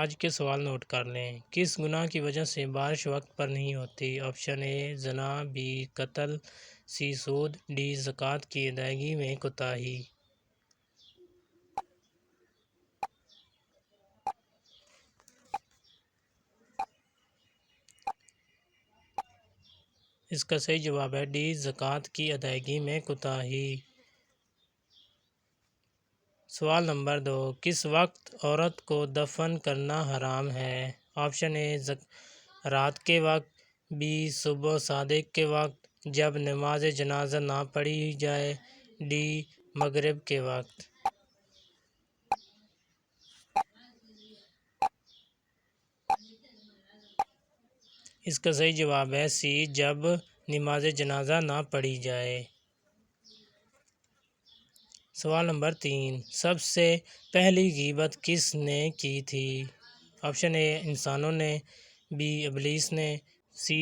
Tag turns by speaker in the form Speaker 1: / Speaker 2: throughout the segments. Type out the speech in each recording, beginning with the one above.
Speaker 1: آج کے سوال نوٹ کر لیں۔ کس گناہ کی وجہ سے بارش وقت پر نہیں ہوتی؟ آپشن اے زنا، بی قتل، سی سود، ڈی زکوٰۃ کی ادائیگی میں کوتاہی۔ اس کا صحیح جواب ہے ڈی زکوٰۃ کی ادائیگی میں کوتاہی۔ سوال نمبر 2، کس وقت عورت کو دفن کرنا حرام ہے؟ آپشن اے رات کے وقت، بی صبح صادق کے وقت جب نماز جنازہ نہ پڑھی جائے، ڈی مغرب کے وقت۔ اس کا صحیح جواب ہے سی جب نماز جنازہ نہ پڑھی جائے۔ سوال نمبر 3، سب سے پہلی غیبت کس نے کی تھی؟ آپشن اے انسانوں نے، بی ابلیس نے، سی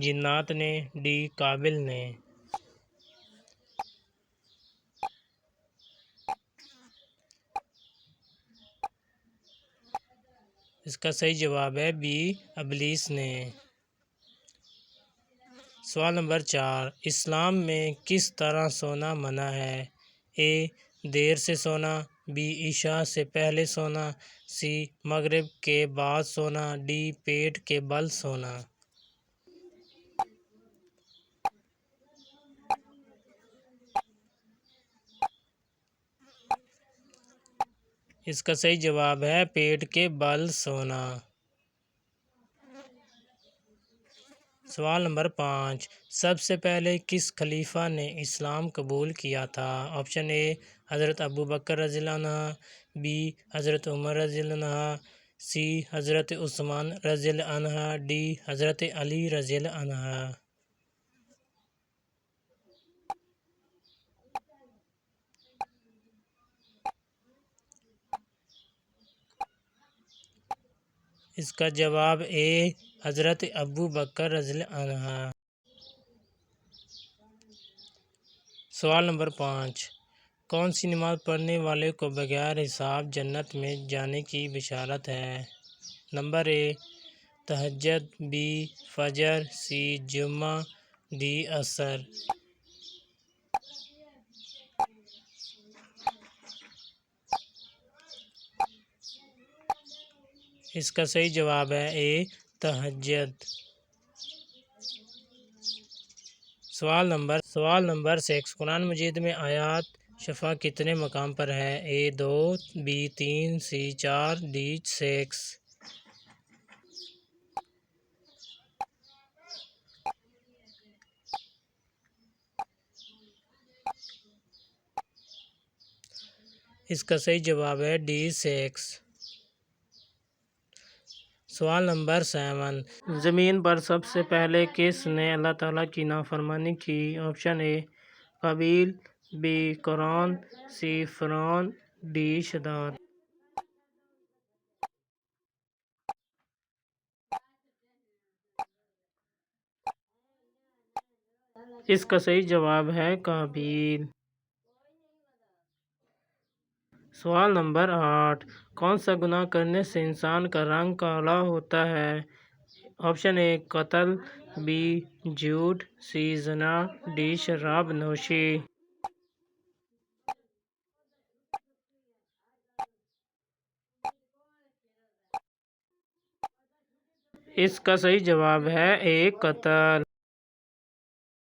Speaker 1: جنات نے، ڈی قابل نے۔ اس کا صحیح جواب ہے بی ابلیس نے۔ سوال نمبر 4، اسلام میں کس طرح سونا منع ہے؟ اے دیر سے سونا، بی عشاء سے پہلے سونا، سی مغرب کے بعد سونا، ڈی پیٹ کے بل سونا۔ اس کا صحیح جواب ہے پیٹ کے بل سونا۔ سوال نمبر 5، سب سے پہلے کس خلیفہ نے اسلام قبول کیا تھا؟ آپشن اے حضرت ابوبکر رضی اللہ عنہ، بی حضرت عمر رضی اللہ عنہ، سی حضرت عثمان رضی اللہ عنہ، ڈی حضرت علی رضی اللہ عنہ۔ اس کا جواب اے حضرت ابوبکر رضی اللہ عنہ۔ سوال نمبر 5، کون سی نماز پڑھنے والے کو بغیر حساب جنت میں جانے کی بشارت ہے؟ نمبر اے تہجد، بی فجر، سی جمعہ، ڈی عصر۔ اس کا صحیح جواب ہے اے تہجد۔ سوال نمبر 6، قرآن مجید میں آیات شفا کتنے مقام پر ہے؟ اے 2، بی 3، سی 4، ڈی 6۔ اس کا صحیح جواب ہے ڈی 6۔ سوال نمبر 7، زمین پر سب سے پہلے کس نے اللہ تعالیٰ کی نافرمانی کی؟ آپشن اے قابیل، بی قارون، سی فرعون، ڈی شداد۔ اس کا صحیح جواب ہے قابیل۔ سوال نمبر 8، کون سا گناہ کرنے سے انسان کا رنگ کالا ہوتا ہے؟ آپشن اے قتل، بی جھوٹ، سی زنا، ڈی شراب نوشی۔ اس کا صحیح جواب ہے اے قتل۔